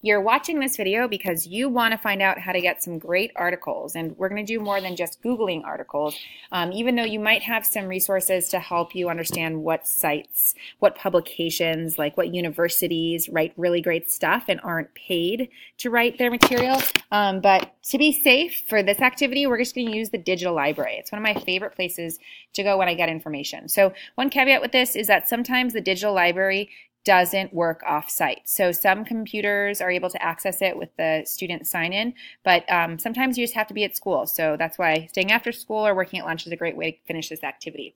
You're watching this video because you want to find out how to get some great articles, and we're going to do more than just Googling articles, even though you might have some resources to help you understand what sites, what publications, like what universities write really great stuff and aren't paid to write their material. But to be safe for this activity, we're just going to use the digital library. It's one of my favorite places to go when I get information. So one caveat with this is that sometimes the digital library doesn't work off-site. So some computers are able to access it with the student sign-in, but sometimes you just have to be at school. So that's why staying after school or working at lunch is a great way to finish this activity.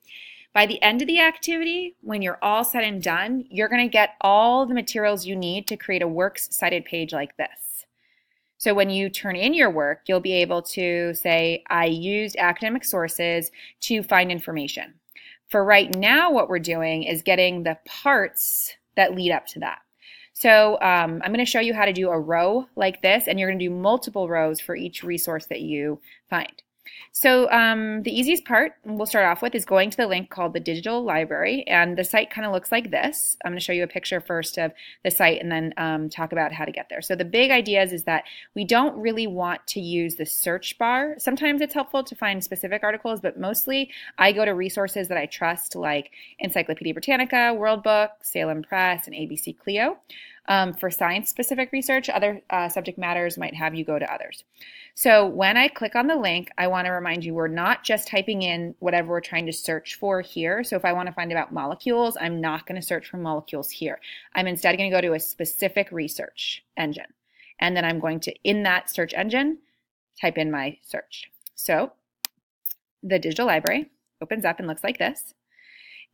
By the end of the activity, when you're all said and done, you're going to get all the materials you need to create a works cited page like this. So when you turn in your work, you'll be able to say, I used academic sources to find information. For right now, what we're doing is getting the parts that lead up to that. So I'm going to show you how to do a row like this, and you're going to do multiple rows for each resource that you find. So the easiest part we'll start off with is going to the link called the Digital Library, and the site kind of looks like this. I'm going to show you a picture first of the site and then talk about how to get there. So the big idea is that we don't really want to use the search bar. Sometimes it's helpful to find specific articles, but mostly I go to resources that I trust like Encyclopedia Britannica, World Book, Salem Press, and ABC Clio. For science-specific research, other subject matters might have you go to others. So when I click on the link, I want to remind you we're not just typing in whatever we're trying to search for here. So if I want to find about molecules, I'm not going to search for molecules here. I'm instead going to go to a specific research engine. And then I'm going to, in that search engine, type in my search. So the digital library opens up and looks like this.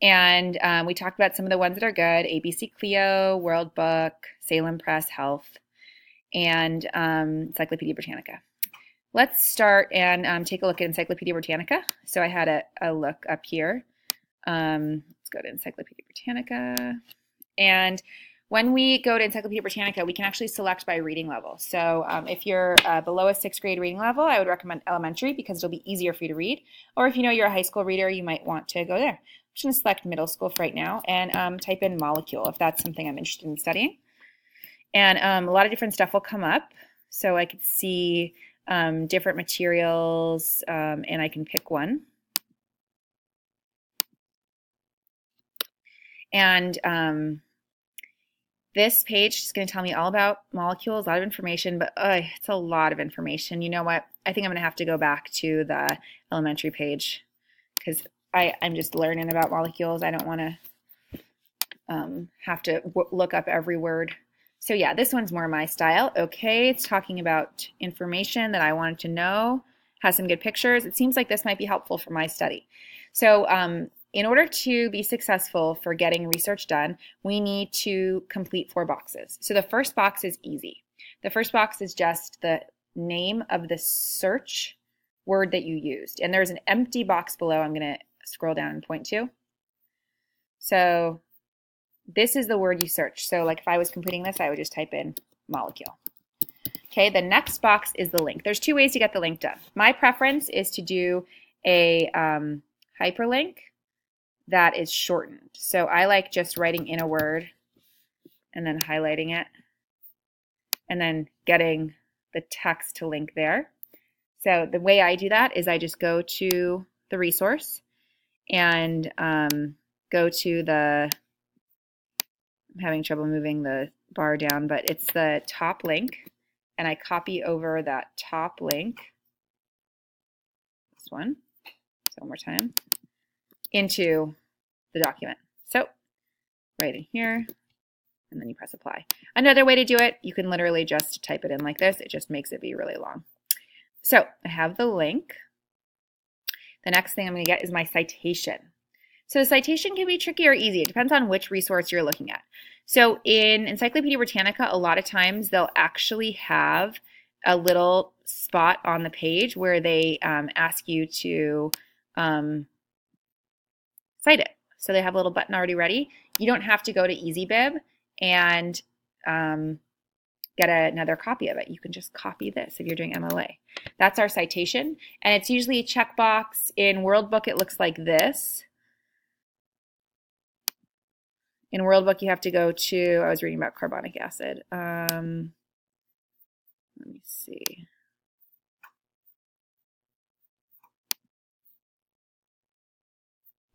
And we talked about some of the ones that are good: ABC Clio, World Book, Salem Press, Health, and Encyclopedia Britannica. Let's start and take a look at Encyclopedia Britannica. So I had a look up here. Let's go to Encyclopedia Britannica. And when we go to Encyclopedia Britannica, we can actually select by reading level. So if you're below a 6th grade reading level, I would recommend elementary because it'll be easier for you to read. Or if you know you're a high school reader, you might want to go there. I'm just going to select middle school for right now and type in molecule if that's something I'm interested in studying. And a lot of different stuff will come up. So I could see different materials and I can pick one. And this page is going to tell me all about molecules, a lot of information, but it's a lot of information. You know what? I think I'm going to have to go back to the elementary page because I'm just learning about molecules. I don't want to have to look up every word. So yeah, this one's more my style. Okay, it's talking about information that I wanted to know, has some good pictures. It seems like this might be helpful for my study. So in order to be successful for getting research done, we need to complete 4 boxes. So the first box is easy. The first box is just the name of the search word that you used. And there's an empty box below I'm going to scroll down and point to. So this is the word you search. So like if I was completing this, I would just type in molecule. Okay, the next box is the link. There's 2 ways to get the link done. My preference is to do a hyperlink that is shortened. So I like just writing in a word and then highlighting it and then getting the text to link there. So the way I do that is I just go to the resource and go to the, I'm having trouble moving the bar down, but it's the top link, and I copy over that top link, this one, so one more time, into the document. So right in here, and then you press apply. Another way to do it, you can literally just type it in like this. It just makes it be really long. So I have the link. The next thing I'm going to get is my citation. So the citation can be tricky or easy. It depends on which resource you're looking at. So in Encyclopedia Britannica, a lot of times they'll actually have a little spot on the page where they ask you to cite it. So they have a little button already ready. You don't have to go to EasyBib and get another copy of it. You can just copy this if you're doing MLA. That's our citation, and it's usually a checkbox. In World Book, it looks like this. In World Book, you have to go to, I was reading about carbonic acid. see.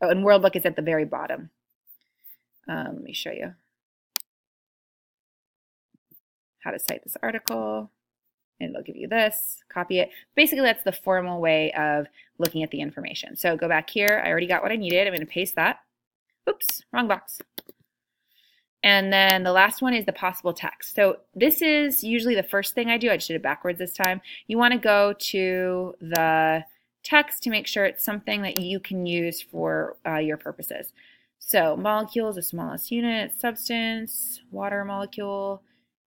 Oh, and World Book is at the very bottom. Let me show you how to cite this article. And it'll give you this, copy it. Basically, that's the formal way of looking at the information. So go back here. I already got what I needed. I'm going to paste that. Oops, wrong box. And then the last one is the possible text. So this is usually the first thing I do. I just did it backwards this time. You want to go to the text to make sure it's something that you can use for your purposes. So molecules, the smallest unit, substance, water molecule,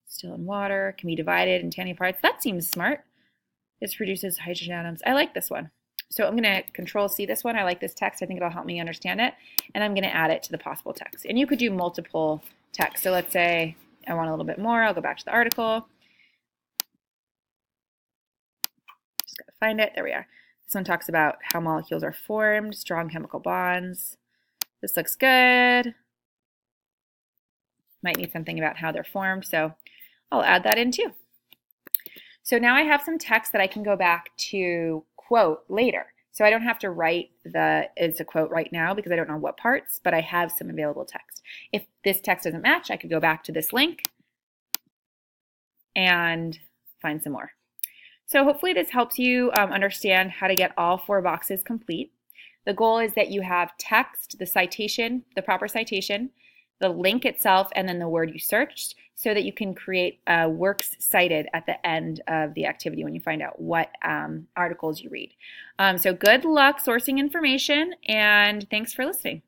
still in water, can be divided into tiny parts. That seems smart. This produces hydrogen atoms. I like this one. So I'm going to Control C this one. I like this text. I think it'll help me understand it. And I'm going to add it to the possible text. And you could do multiple text. So let's say I want a little bit more. I'll go back to the article. Just got to find it. There we are. This one talks about how molecules are formed, strong chemical bonds. This looks good. Might need something about how they're formed. So I'll add that in too. So now I have some text that I can go back to quote later. So I don't have to write it's a quote right now because I don't know what parts, but I have some available text. If this text doesn't match, I could go back to this link and find some more. So hopefully this helps you understand how to get all 4 boxes complete. The goal is that you have text, the citation, the proper citation, the link itself, and then the word you searched so that you can create works cited at the end of the activity when you find out what articles you read. So good luck sourcing information, and thanks for listening.